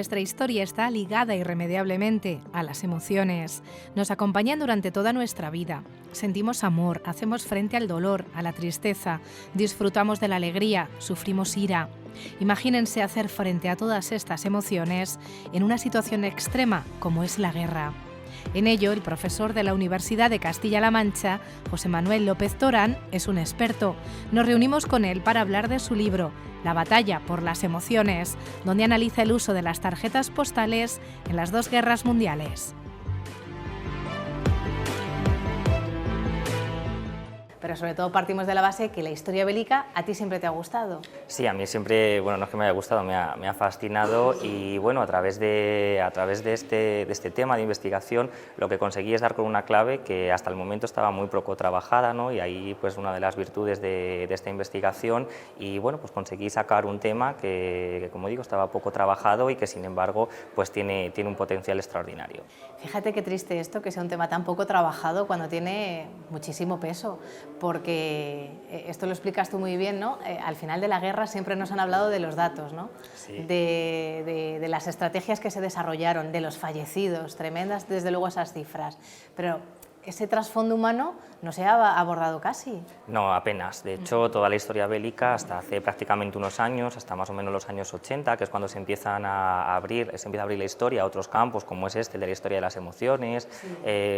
Nuestra historia está ligada irremediablemente a las emociones. Nos acompañan durante toda nuestra vida. Sentimos amor, hacemos frente al dolor, a la tristeza, disfrutamos de la alegría, sufrimos ira. Imagínense hacer frente a todas estas emociones en una situación extrema como es la guerra. En ello, el profesor de la Universidad de Castilla-La Mancha, José Manuel López Torán, es un experto. Nos reunimos con él para hablar de su libro, La batalla por las emociones, donde analiza el uso de las tarjetas postales en las dos guerras mundiales. Pero sobre todo partimos de la base que la historia bélica a ti siempre te ha gustado. Sí, a mí siempre, bueno, no es que me haya gustado, me ha fascinado y bueno, a través de este tema de investigación lo que conseguí es dar con una clave que hasta el momento estaba muy poco trabajada, ¿no? Y ahí pues una de las virtudes de esta investigación y bueno, pues conseguí sacar un tema que como digo estaba poco trabajado y que sin embargo pues tiene un potencial extraordinario. Fíjate qué triste esto, que sea un tema tan poco trabajado cuando tiene muchísimo peso, porque esto lo explicas tú muy bien, ¿no? Al final de la guerra siempre nos han hablado de los datos, ¿no? Sí. De las estrategias que se desarrollaron, de los fallecidos, tremendas desde luego esas cifras, pero ese trasfondo humano no se ha abordado casi. No, apenas. De hecho, toda la historia bélica, hasta hace prácticamente unos años, hasta más o menos los años 80, que es cuando se empieza a abrir la historia a otros campos, como es el de la historia de las emociones, sí.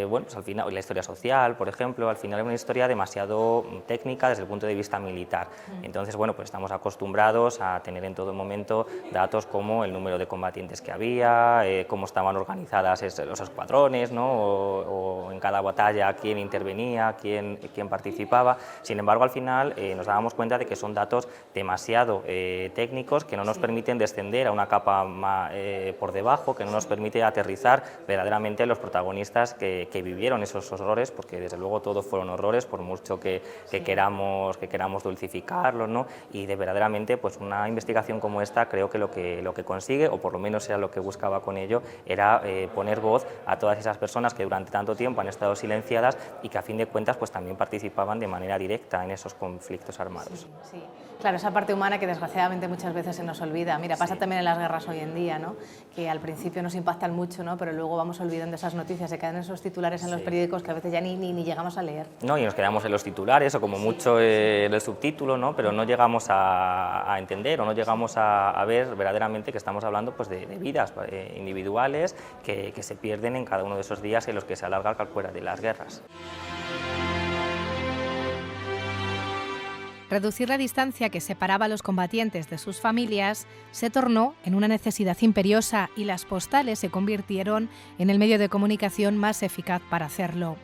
Bueno, pues al final, la historia social, por ejemplo, al final es una historia demasiado técnica desde el punto de vista militar. Entonces, bueno, pues estamos acostumbrados a tener en todo momento datos como el número de combatientes que había, cómo estaban organizadas los escuadrones, ¿no? O en cada batalla quién intervenía, quién participaba. Sin embargo, al final nos dábamos cuenta de que son datos demasiado técnicos que no nos permiten descender a una capa por debajo, que no nos permite aterrizar verdaderamente los protagonistas que vivieron esos horrores, porque desde luego todos fueron horrores, por mucho que queramos dulcificarlos, ¿no? Y de verdaderamente pues una investigación como esta creo que lo que consigue, o por lo menos era lo que buscaba con ello, era poner voz a todas esas personas que durante tanto tiempo han estado silenciadas y que a fin de cuentas pues también participaban de manera directa en esos conflictos armados. Sí. Claro, esa parte humana que desgraciadamente muchas veces se nos olvida. Mira, pasa también en las guerras hoy en día, ¿no? Que al principio nos impactan mucho, ¿no? Pero luego vamos olvidando esas noticias, se quedan esos titulares en los periódicos que a veces ya ni llegamos a leer. No, y nos quedamos en los titulares o como mucho en el subtítulo, ¿no? Pero no llegamos a entender o no llegamos a ver verdaderamente que estamos hablando pues, de vidas individuales que se pierden en cada uno de esos días en los que se alarga el calcuera de las guerras. Reducir la distancia que separaba a los combatientes de sus familias se tornó en una necesidad imperiosa y las postales se convirtieron en el medio de comunicación más eficaz para hacerlo.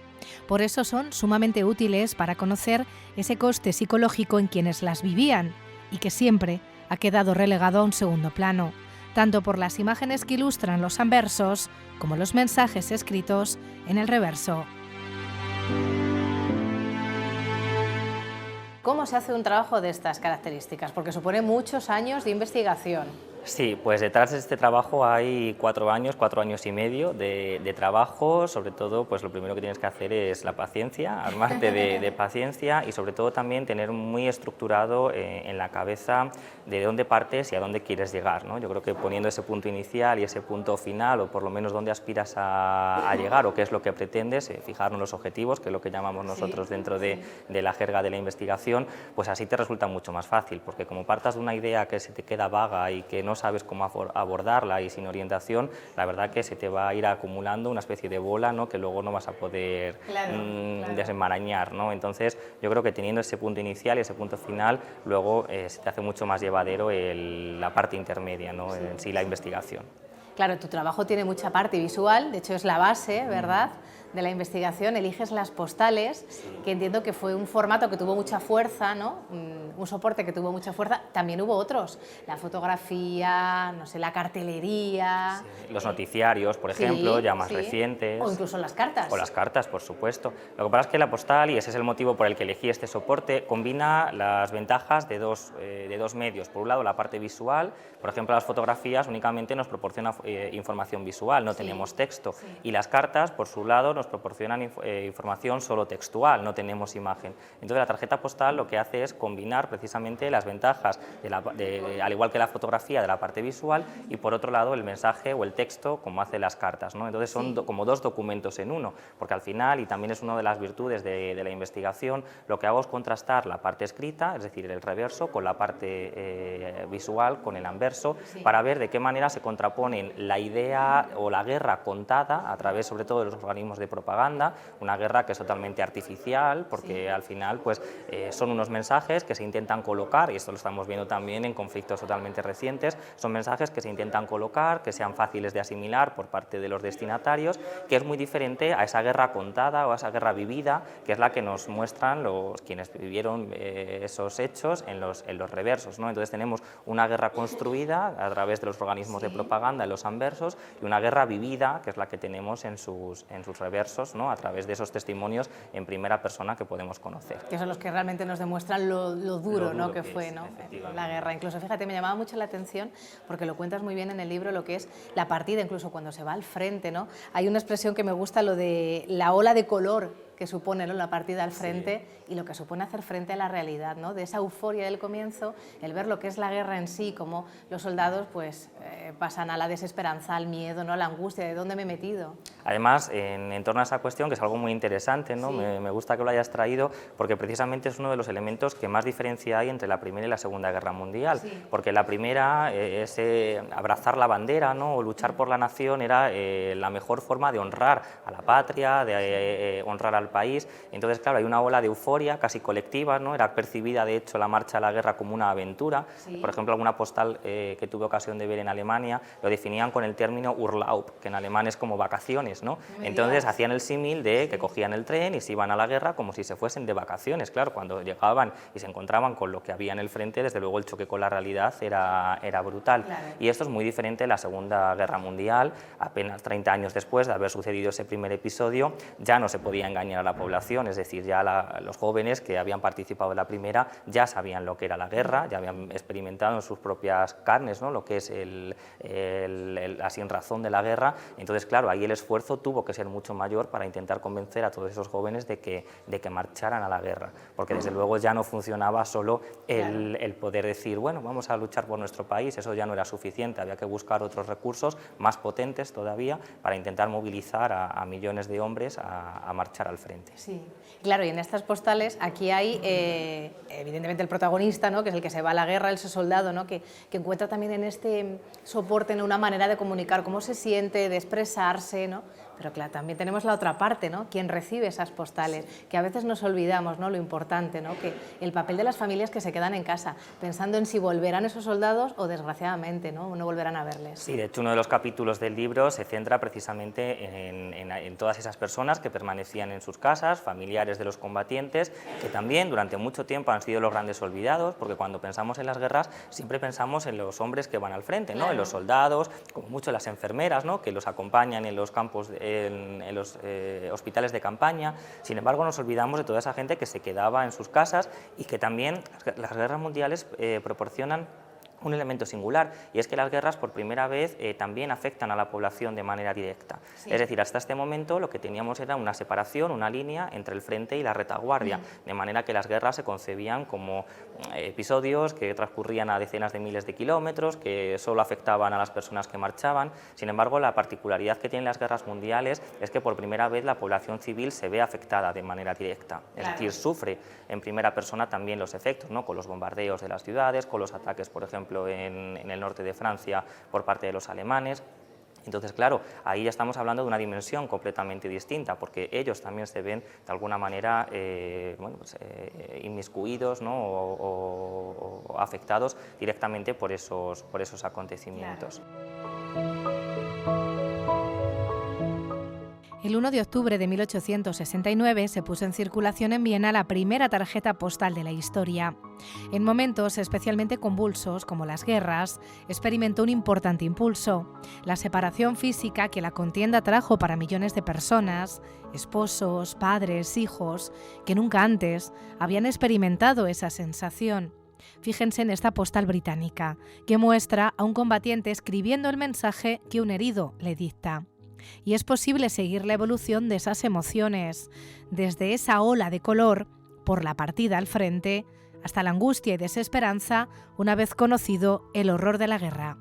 Por eso son sumamente útiles para conocer ese coste psicológico en quienes las vivían y que siempre ha quedado relegado a un segundo plano, tanto por las imágenes que ilustran los anversos como los mensajes escritos en el reverso. ¿Cómo se hace un trabajo de estas características? Porque supone muchos años de investigación. Sí, pues detrás de este trabajo hay 4 años y medio de trabajo. Sobre todo, pues lo primero que tienes que hacer es la paciencia, armarte de paciencia y sobre todo también tener muy estructurado en la cabeza de dónde partes y a dónde quieres llegar, ¿no? Yo creo que poniendo ese punto inicial y ese punto final, o por lo menos dónde aspiras a llegar o qué es lo que pretendes, fijarnos los objetivos, que es lo que llamamos nosotros dentro de la jerga de la investigación, pues así te resulta mucho más fácil, porque como partas de una idea que se te queda vaga y que no sabes cómo abordarla y sin orientación, la verdad que se te va a ir acumulando una especie de bola, ¿no? Que luego no vas a poder desenmarañar, ¿no? Entonces yo creo que teniendo ese punto inicial y ese punto final, luego se te hace mucho más llevadero la parte intermedia, ¿no? En sí la investigación. Claro, tu trabajo tiene mucha parte visual, de hecho es la base, ¿verdad?, de la investigación. Eliges las postales, que entiendo que fue un formato que tuvo mucha fuerza, ¿no? Un soporte que tuvo mucha fuerza. También hubo otros, la fotografía, no sé, la cartelería... Sí. Los noticiarios, por ejemplo, ya más recientes. O incluso las cartas. O las cartas, por supuesto. Lo que pasa es que la postal, y ese es el motivo por el que elegí este soporte, combina las ventajas de dos medios. Por un lado, la parte visual. Por ejemplo, las fotografías únicamente nos proporciona información visual, no tenemos texto. Y las cartas, por su lado, nos proporcionan información solo textual, no tenemos imagen. Entonces la tarjeta postal lo que hace es combinar precisamente las ventajas, al igual que la fotografía, de la parte visual, y por otro lado el mensaje o el texto, como hace las cartas, ¿no? Entonces son como dos documentos en uno, porque al final, y también es una de las virtudes de la investigación, lo que hago es contrastar la parte escrita, es decir, el reverso, con la parte visual, con el anverso, para ver de qué manera se contraponen la idea o la guerra contada a través sobre todo de los organismos de propaganda, una guerra que es totalmente artificial, porque al final pues, son unos mensajes que se intentan colocar, y esto lo estamos viendo también en conflictos totalmente recientes, son mensajes que se intentan colocar, que sean fáciles de asimilar por parte de los destinatarios, que es muy diferente a esa guerra contada o a esa guerra vivida, que es la que nos muestran quienes vivieron esos hechos en los reversos, ¿no? Entonces tenemos una guerra construida a través de los organismos de propaganda en los anversos y una guerra vivida, que es la que tenemos en sus reversos, ¿no? A través de esos testimonios en primera persona que podemos conocer. Que son los que realmente nos demuestran lo duro, ¿no? que fue, ¿no? La guerra. Incluso, fíjate, me llamaba mucho la atención, porque lo cuentas muy bien en el libro, lo que es la partida, incluso cuando se va al frente, ¿no? Hay una expresión que me gusta, lo de la ola de color que supone, ¿no?, la partida al frente, y lo que supone hacer frente a la realidad, ¿no?, de esa euforia del comienzo, el ver lo que es la guerra en sí, cómo los soldados pues, pasan a la desesperanza, al miedo, ¿no?, a la angustia, ¿de dónde me he metido? Además, en torno a esa cuestión, que es algo muy interesante, ¿no? Me gusta que lo hayas traído, porque precisamente es uno de los elementos que más diferencia hay entre la Primera y la Segunda Guerra Mundial, porque la primera, abrazar la bandera, ¿no?, o luchar por la nación, era la mejor forma de honrar a la patria, de honrar al país. Entonces, claro, hay una ola de euforia casi colectiva, ¿no? Era percibida, de hecho, la marcha a la guerra como una aventura. Por ejemplo, alguna postal que tuve ocasión de ver en Alemania lo definían con el término Urlaub, que en alemán es como vacaciones, ¿no? Entonces hacían el símil de que cogían el tren y se iban a la guerra como si se fuesen de vacaciones. Claro, cuando llegaban y se encontraban con lo que había en el frente, desde luego el choque con la realidad era brutal. Y esto es muy diferente de la Segunda Guerra Mundial. Apenas 30 años después de haber sucedido ese primer episodio, ya no se podía engañar a la población, es decir, ya los jóvenes que habían participado en la primera ya sabían lo que era la guerra, ya habían experimentado en sus propias carnes, ¿no?, lo que es la sinrazón de la guerra. Entonces, claro, ahí el esfuerzo tuvo que ser mucho mayor para intentar convencer a todos esos jóvenes de que marcharan a la guerra, porque desde luego ya no funcionaba solo el poder decir, bueno, vamos a luchar por nuestro país, eso ya no era suficiente, había que buscar otros recursos más potentes todavía para intentar movilizar a millones de hombres a marchar al frente. Sí, claro, y en estas postales aquí hay evidentemente el protagonista, ¿no?, que es el que se va a la guerra, ese soldado, ¿no?, que encuentra también en este soporte, ¿no?, una manera de comunicar cómo se siente, de expresarse, ¿no? Pero claro, también tenemos la otra parte, ¿no?, quien recibe esas postales, que a veces nos olvidamos, ¿no?, lo importante, ¿no?, que el papel de las familias que se quedan en casa, pensando en si volverán esos soldados o desgraciadamente no volverán a verles. Sí, de hecho uno de los capítulos del libro se centra precisamente en todas esas personas que permanecían en sus casas, familiares de los combatientes, que también durante mucho tiempo han sido los grandes olvidados, porque cuando pensamos en las guerras siempre pensamos en los hombres que van al frente, ¿no?, en los soldados, como mucho las enfermeras, ¿no?, que los acompañan en los campos, en los hospitales de campaña. Sin embargo, nos olvidamos de toda esa gente que se quedaba en sus casas, y que también las guerras mundiales proporcionan un elemento singular, y es que las guerras por primera vez también afectan a la población de manera directa. Es decir, hasta este momento lo que teníamos era una separación, una línea entre el frente y la retaguardia, de manera que las guerras se concebían como episodios que transcurrían a decenas de miles de kilómetros, que solo afectaban a las personas que marchaban. Sin embargo, la particularidad que tienen las guerras mundiales es que por primera vez la población civil se ve afectada de manera directa, es decir, sufre en primera persona también los efectos, ¿no?, con los bombardeos de las ciudades, con los ataques, por ejemplo, en el norte de Francia por parte de los alemanes. Entonces, claro, ahí ya estamos hablando de una dimensión completamente distinta, porque ellos también se ven de alguna manera inmiscuidos, ¿no?, o afectados directamente por esos acontecimientos. El 1 de octubre de 1869 se puso en circulación en Viena la primera tarjeta postal de la historia. En momentos especialmente convulsos, como las guerras, experimentó un importante impulso: la separación física que la contienda trajo para millones de personas, esposos, padres, hijos, que nunca antes habían experimentado esa sensación. Fíjense en esta postal británica, que muestra a un combatiente escribiendo el mensaje que un herido le dicta. Y es posible seguir la evolución de esas emociones, desde esa ola de color por la partida al frente, hasta la angustia y desesperanza una vez conocido el horror de la guerra.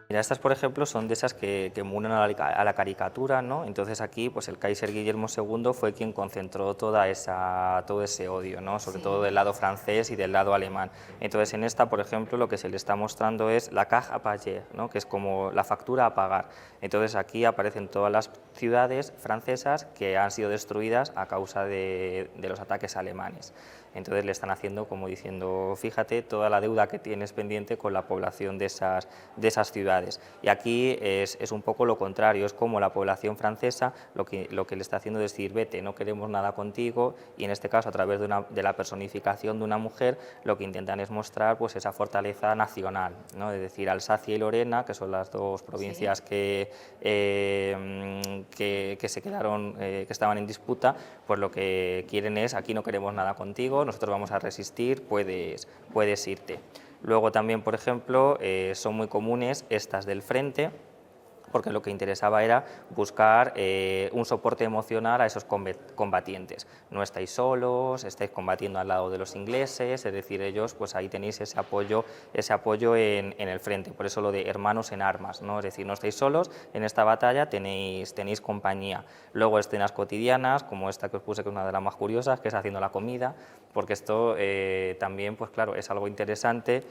Mira, estas, por ejemplo, son de esas que unen a la caricatura, ¿no? Entonces aquí, pues el Kaiser Guillermo II fue quien concentró todo ese odio, ¿no? Sobre todo del lado francés y del lado alemán. Entonces en esta, por ejemplo, lo que se le está mostrando es la caja à payer, ¿no? Que es como la factura a pagar. Entonces aquí aparecen todas las ciudades francesas que han sido destruidas a causa de los ataques alemanes. Entonces le están haciendo como diciendo, fíjate toda la deuda que tienes pendiente con la población de esas ciudades. Y aquí es un poco lo contrario, es como la población francesa lo que le está haciendo es decir, vete, no queremos nada contigo, y en este caso a través de la personificación de una mujer lo que intentan es mostrar pues esa fortaleza nacional, ¿no? Es decir, Alsacia y Lorena, que son las dos provincias que se quedaron, que estaban en disputa, pues lo que quieren es, aquí no queremos nada contigo, nosotros vamos a resistir, puedes irte. Luego también, por ejemplo, son muy comunes estas del frente, porque lo que interesaba era buscar un soporte emocional a esos combatientes. No estáis solos, estáis combatiendo al lado de los ingleses, es decir, ellos, pues ahí tenéis ese apoyo en el frente, por eso lo de hermanos en armas, ¿no? Es decir, no estáis solos, en esta batalla tenéis compañía. Luego escenas cotidianas, como esta que os puse, que es una de las más curiosas, que es haciendo la comida, porque esto también, pues claro, es algo interesante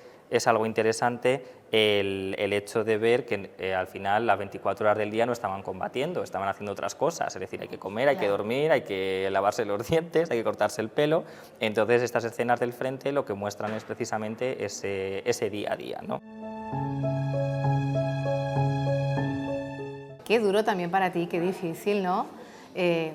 el hecho de ver que al final las 24 horas del día no estaban combatiendo, estaban haciendo otras cosas, es decir, hay que comer, hay que dormir, hay que lavarse los dientes, hay que cortarse el pelo. Entonces estas escenas del frente lo que muestran es precisamente ese día a día, ¿no? Qué duro también para ti, qué difícil, ¿no?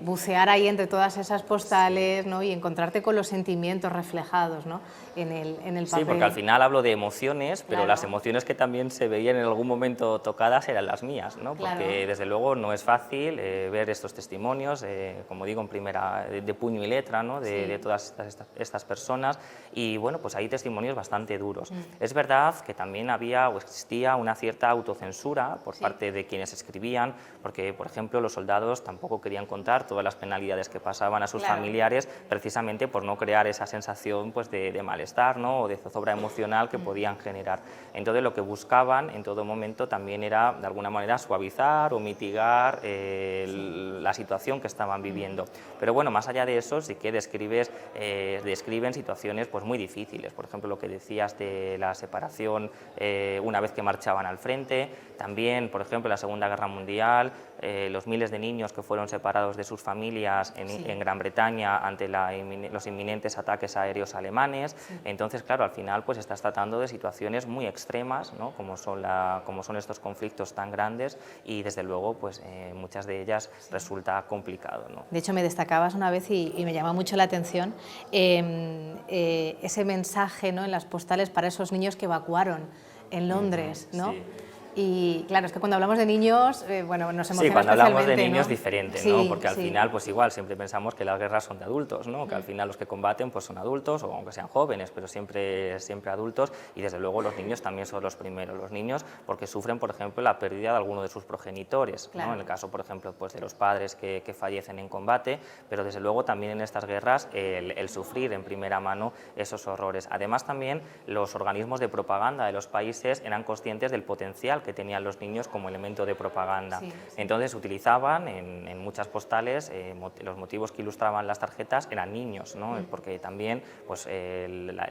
Bucear ahí entre todas esas postales, ¿no? Y encontrarte con los sentimientos reflejados, ¿no? en el papel. Sí, porque al final hablo de emociones, pero claro, las emociones que también se veían en algún momento tocadas eran las mías, ¿no? Porque claro, desde luego no es fácil ver estos testimonios, como digo, en primera, de puño y letra, ¿no? De todas estas personas, y bueno, pues hay testimonios bastante duros. Es verdad que también había o existía una cierta autocensura por parte de quienes escribían, porque, por ejemplo, los soldados tampoco querían contar todas las penalidades que pasaban a sus familiares, precisamente por no crear esa sensación pues, de malestar, ¿no? O de zozobra emocional que podían generar. Entonces lo que buscaban en todo momento también era de alguna manera suavizar o mitigar la situación que estaban viviendo. Pero bueno, más allá de eso sí que describen situaciones pues, muy difíciles. Por ejemplo, lo que decías de la separación una vez que marchaban al frente, también, por ejemplo, en la Segunda Guerra Mundial, los miles de niños que fueron separados de sus familias en Gran Bretaña ante los inminentes ataques aéreos alemanes. Entonces, claro, al final pues estás tratando de situaciones muy extremas, ¿no? como son estos conflictos tan grandes, y desde luego pues muchas de ellas resulta complicado, ¿no? De hecho, me destacabas una vez y me llama mucho la atención ese mensaje, ¿no? en las postales para esos niños que evacuaron en Londres, ¿no? Sí. Y claro, es que cuando hablamos de niños, bueno, nos emociona. Sí, cuando hablamos de especialmente, niños ¿no? diferente, Sí, ¿no? Porque al sí. final, pues igual, siempre pensamos que las guerras son de adultos, ¿no? Que al final los que combaten pues son adultos, o aunque sean jóvenes, pero siempre adultos, y desde luego los niños también son los primeros. Los niños porque sufren, por ejemplo, la pérdida de alguno de sus progenitores, Claro. ¿no? En el caso, por ejemplo, pues de los padres que fallecen en combate, pero desde luego también en estas guerras el sufrir en primera mano esos horrores. Además también los organismos de propaganda de los países eran conscientes del potencial que tenían los niños como elemento de propaganda. Sí. Entonces utilizaban en muchas postales, los motivos que ilustraban las tarjetas eran niños, ¿no? Porque también pues,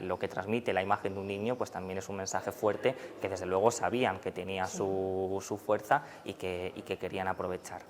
lo que transmite la imagen de un niño pues, también es un mensaje fuerte que desde luego sabían que tenía su fuerza y que querían aprovechar.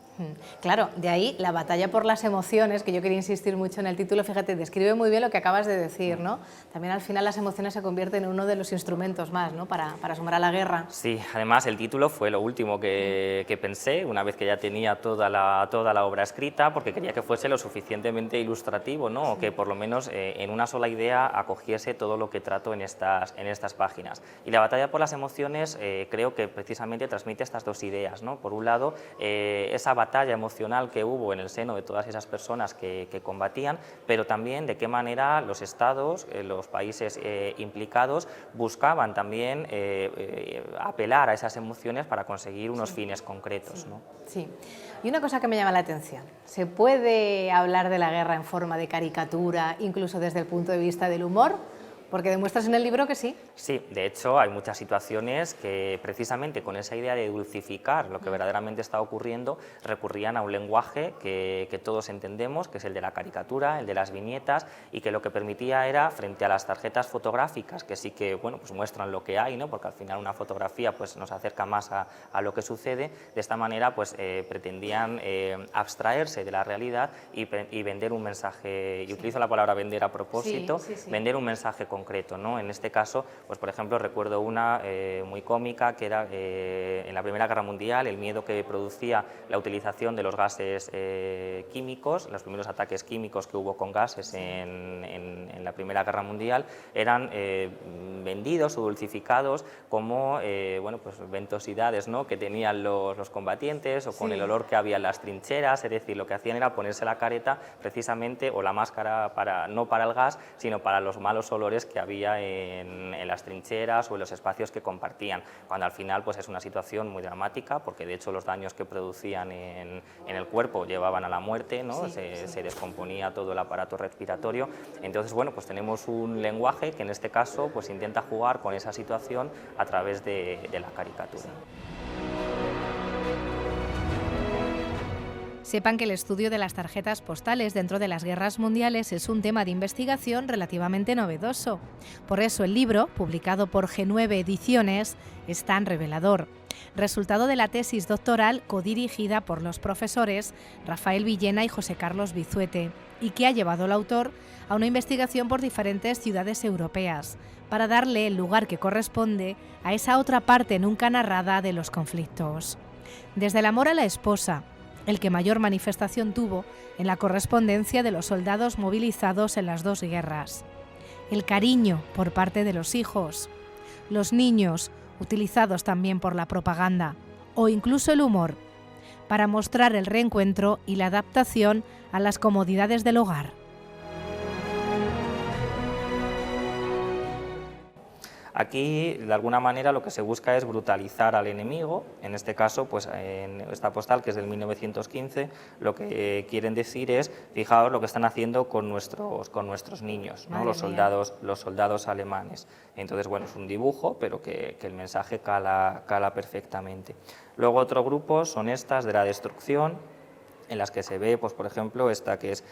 Claro, de ahí la batalla por las emociones, que yo quería insistir mucho en el título, fíjate, describe muy bien lo que acabas de decir, ¿no? También al final las emociones se convierten en uno de los instrumentos más, ¿no? para sumar a la guerra. Sí, además el título fue lo último que pensé, una vez que ya tenía toda la obra escrita, porque quería que fuese lo suficientemente ilustrativo, ¿no? O que por lo menos en una sola idea acogiese todo lo que trato en estas páginas. Y la batalla por las emociones creo que precisamente transmite estas dos ideas, ¿no? Por un lado, esa batalla emocional que hubo en el seno de todas esas personas que combatían, pero también de qué manera los estados, los países implicados, buscaban también apelar a esas emociones para conseguir unos fines concretos, ¿no? Sí. Y una cosa que me llama la atención, ¿se puede hablar de la guerra en forma de caricatura, incluso desde el punto de vista del humor? Porque demuestras en el libro que sí. Sí, de hecho hay muchas situaciones que precisamente con esa idea de dulcificar lo que verdaderamente está ocurriendo recurrían a un lenguaje que todos entendemos, que es el de la caricatura, el de las viñetas, y que lo que permitía era, frente a las tarjetas fotográficas, que sí que bueno, pues muestran lo que hay, ¿no? Porque al final una fotografía pues, nos acerca más a lo que sucede, de esta manera pues, pretendían abstraerse de la realidad y vender un mensaje, y utilizo la palabra vender a propósito, vender un mensaje concreto, ¿no? En este caso, pues por ejemplo, recuerdo una muy cómica que era en la Primera Guerra Mundial, el miedo que producía la utilización de los gases químicos, los primeros ataques químicos que hubo con gases en la Primera Guerra Mundial, eran vendidos o dulcificados como bueno, pues ventosidades, ¿no? Que tenían los combatientes o con el olor que había en las trincheras, es decir, lo que hacían era ponerse la careta precisamente, o la máscara, no para el gas, sino para los malos olores que había en las trincheras o en los espacios que compartían, cuando al final pues es una situación muy dramática, porque de hecho los daños que producían en el cuerpo llevaban a la muerte, ¿no? Se descomponía todo el aparato respiratorio. Entonces, bueno, pues tenemos un lenguaje que en este caso pues intenta jugar con esa situación a través de la caricatura. Sepan que el estudio de las tarjetas postales dentro de las guerras mundiales es un tema de investigación relativamente novedoso. Por eso el libro, publicado por G9 Ediciones, es tan revelador. Resultado de la tesis doctoral codirigida por los profesores Rafael Villena y José Carlos Bizuete, y que ha llevado al autor a una investigación por diferentes ciudades europeas, para darle el lugar que corresponde a esa otra parte nunca narrada de los conflictos. Desde el amor a la esposa, el que mayor manifestación tuvo en la correspondencia de los soldados movilizados en las dos guerras. El cariño por parte de los hijos, los niños, utilizados también por la propaganda, o incluso el humor, para mostrar el reencuentro y la adaptación a las comodidades del hogar. Aquí, de alguna manera, lo que se busca es brutalizar al enemigo. En este caso, pues en esta postal, que es del 1915, lo que quieren decir es, fijaos lo que están haciendo con nuestros niños, ¿no? Los soldados alemanes. Entonces, bueno, es un dibujo, pero que el mensaje cala perfectamente. Luego otro grupo son estas de la destrucción, en las que se ve, pues, por ejemplo, esta que es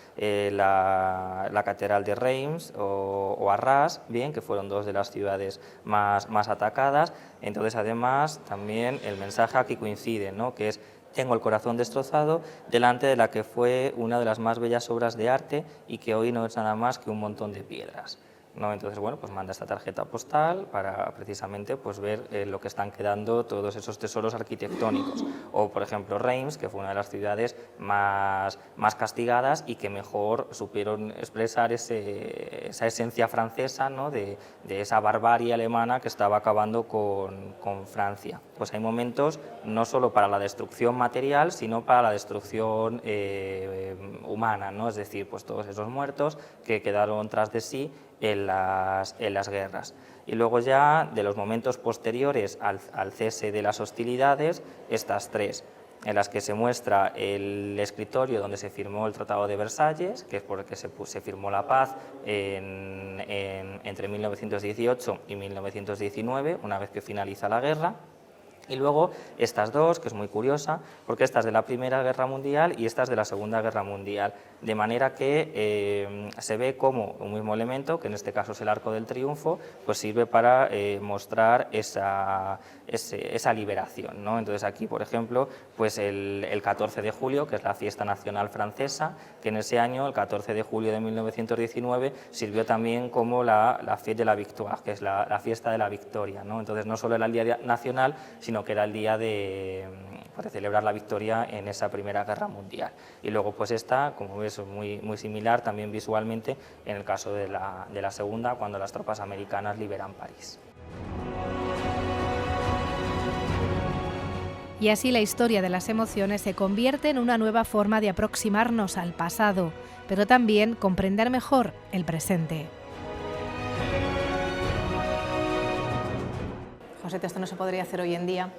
la catedral de Reims o Arras, bien, que fueron dos de las ciudades más atacadas. Entonces, además, también el mensaje aquí coincide, ¿no? Que es: tengo el corazón destrozado delante de la que fue una de las más bellas obras de arte y que hoy no es nada más que un montón de piedras, ¿no? Entonces, bueno, pues manda esta tarjeta postal para precisamente pues ver lo que están quedando todos esos tesoros arquitectónicos. O, por ejemplo, Reims, que fue una de las ciudades más castigadas y que mejor supieron expresar esa esencia francesa, ¿no? de esa barbarie alemana que estaba acabando con Francia. Pues hay momentos no solo para la destrucción material, sino para la destrucción humana, ¿no? Es decir, pues todos esos muertos que quedaron tras de sí en las guerras. Y luego ya, de los momentos posteriores al cese de las hostilidades, estas tres, en las que se muestra el escritorio donde se firmó el Tratado de Versalles, que es por el que se firmó la paz entre 1918 y 1919, una vez que finaliza la guerra. Y luego estas dos, que es muy curiosa, porque esta es de la Primera Guerra Mundial y esta es de la Segunda Guerra Mundial, de manera que se ve como un mismo elemento, que en este caso es el Arco del Triunfo, pues sirve para mostrar esa liberación, ¿no? Entonces aquí, por ejemplo, pues el 14 de julio, que es la fiesta nacional francesa, que en ese año, el 14 de julio de 1919, sirvió también como la Fête de la Victoire, que es la fiesta de la victoria, ¿no? Entonces no solo era el día nacional, sino que era el día de celebrar la victoria en esa Primera Guerra Mundial. Y luego pues esta, como ves, muy similar también visualmente en el caso de la Segunda, cuando las tropas americanas liberan París. Y así la historia de las emociones se convierte en una nueva forma de aproximarnos al pasado, pero también comprender mejor el presente. José, esto no se podría hacer hoy en día.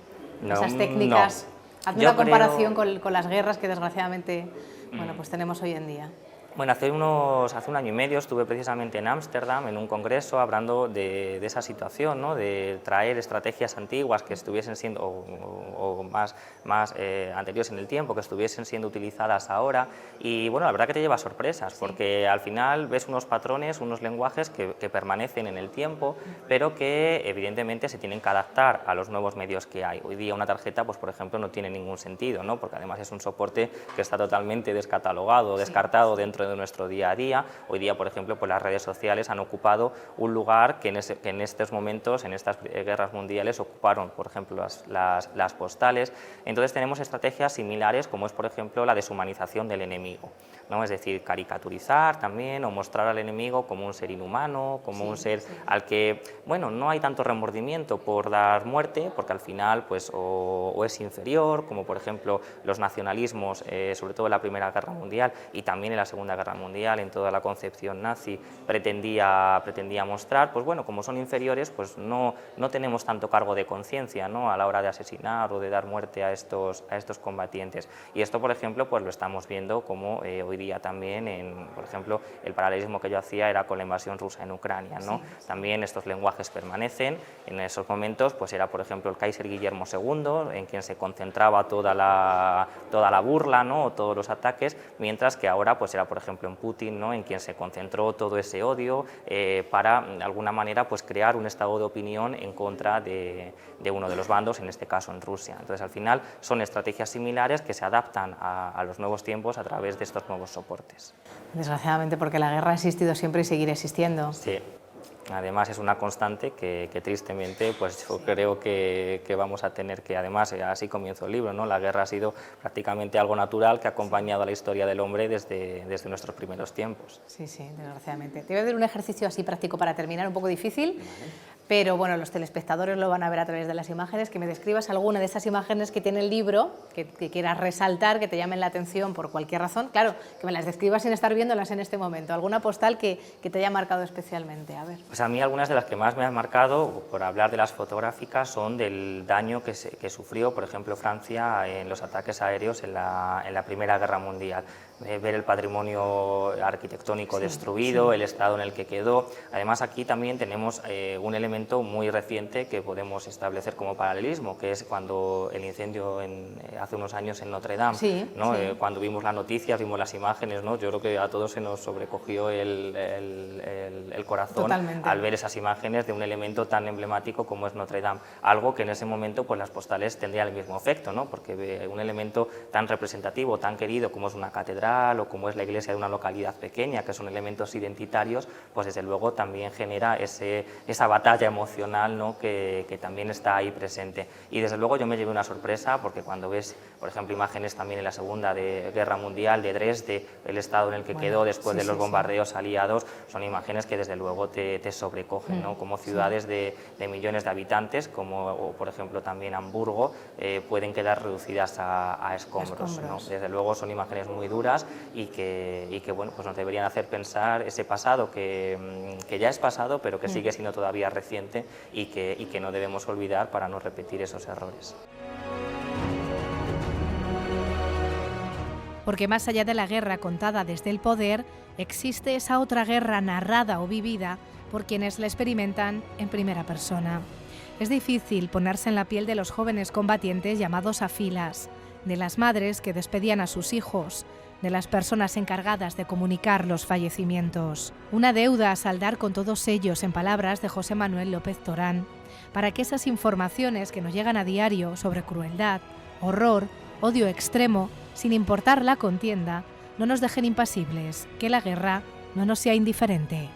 No, esas técnicas. no. Hazme Yo una comparación creo... con las guerras que desgraciadamente bueno, pues tenemos hoy en día. Bueno, hace un año y medio estuve precisamente en Ámsterdam en un congreso hablando de esa situación, ¿no? De traer estrategias antiguas que estuviesen siendo, o más anteriores en el tiempo, que estuviesen siendo utilizadas ahora, y bueno, la verdad que te lleva sorpresas, porque al final ves unos patrones, unos lenguajes que permanecen en el tiempo, pero que evidentemente se tienen que adaptar a los nuevos medios que hay. Hoy día una tarjeta, pues por ejemplo, no tiene ningún sentido, ¿no? Porque además es un soporte que está totalmente descatalogado, descartado dentro de nuestro día a día. Hoy día, por ejemplo, pues las redes sociales han ocupado un lugar que en estos momentos, en estas guerras mundiales, ocuparon, por ejemplo, las postales. Entonces tenemos estrategias similares, como es, por ejemplo, la deshumanización del enemigo, ¿no? Es decir, caricaturizar también o mostrar al enemigo como un ser inhumano, como un ser al que, bueno, no hay tanto remordimiento por dar muerte, porque al final, pues, o es inferior, como por ejemplo los nacionalismos, sobre todo en la Primera Guerra Mundial y también en la Segunda Guerra Mundial, en toda la concepción nazi, pretendía mostrar, pues bueno, como son inferiores, pues no tenemos tanto cargo de conciencia, ¿no? A la hora de asesinar o de dar muerte a estos combatientes. Y esto, por ejemplo, pues lo estamos viendo como hoy día también, por ejemplo, el paralelismo que yo hacía era con la invasión rusa en Ucrania, ¿no? También estos lenguajes permanecen. En esos momentos, pues era, por ejemplo, el Kaiser Guillermo II, en quien se concentraba toda la burla, ¿no? O todos los ataques, mientras que ahora, pues era, por ejemplo, en Putin, ¿no? En quien se concentró todo ese odio para, de alguna manera, pues crear un estado de opinión en contra de uno de los bandos, en este caso en Rusia. Entonces, al final, son estrategias similares que se adaptan a los nuevos tiempos a través de estos nuevos soportes. Desgraciadamente, porque la guerra ha existido siempre y seguirá existiendo. Sí. Además es una constante que tristemente pues yo creo que vamos a tener que, además así comienzo el libro, ¿no? La guerra ha sido prácticamente algo natural que ha acompañado a la historia del hombre desde nuestros primeros tiempos. Sí, desgraciadamente. Te voy a hacer un ejercicio así práctico para terminar, un poco difícil, pero bueno, los telespectadores lo van a ver a través de las imágenes, que me describas alguna de esas imágenes que tiene el libro, que quieras resaltar, que te llamen la atención por cualquier razón, claro, que me las describas sin estar viéndolas en este momento, alguna postal que te haya marcado especialmente, a ver. Pues a mí algunas de las que más me han marcado, por hablar de las fotográficas, son del daño que sufrió, por ejemplo, Francia en los ataques aéreos en la Primera Guerra Mundial. Ver el patrimonio arquitectónico destruido, el estado en el que quedó. Además, aquí también tenemos un elemento muy reciente que podemos establecer como paralelismo, que es cuando el incendio hace unos años en Notre Dame, ¿no? Cuando vimos las noticias, vimos las imágenes, ¿no? Yo creo que a todos se nos sobrecogió el corazón. Totalmente. Al ver esas imágenes de un elemento tan emblemático como es Notre Dame, algo que en ese momento pues las postales tendrían el mismo efecto, ¿no? Porque un elemento tan representativo, tan querido como es una catedral o como es la iglesia de una localidad pequeña, que son elementos identitarios, pues desde luego también genera esa batalla emocional, ¿no? que también está ahí presente. Y desde luego yo me llevé una sorpresa porque cuando ves, por ejemplo, imágenes también en la Segunda Guerra Mundial de Dresde, el estado en el que quedó después de los bombardeos aliados, son imágenes que desde luego te sobrecogen, ¿no? Como ciudades de millones de habitantes, como por ejemplo también Hamburgo, pueden quedar reducidas a escombros, ¿no? Desde luego son imágenes muy duras y que bueno, pues nos deberían hacer pensar ese pasado que ya es pasado, pero que sigue siendo todavía reciente y que no debemos olvidar para no repetir esos errores. Porque más allá de la guerra contada desde el poder, existe esa otra guerra narrada o vivida por quienes la experimentan en primera persona. Es difícil ponerse en la piel de los jóvenes combatientes llamados a filas, de las madres que despedían a sus hijos, de las personas encargadas de comunicar los fallecimientos. Una deuda a saldar con todos ellos, en palabras de José Manuel López Torán, para que esas informaciones que nos llegan a diario sobre crueldad, horror, odio extremo, sin importar la contienda, no nos dejen impasibles, que la guerra no nos sea indiferente.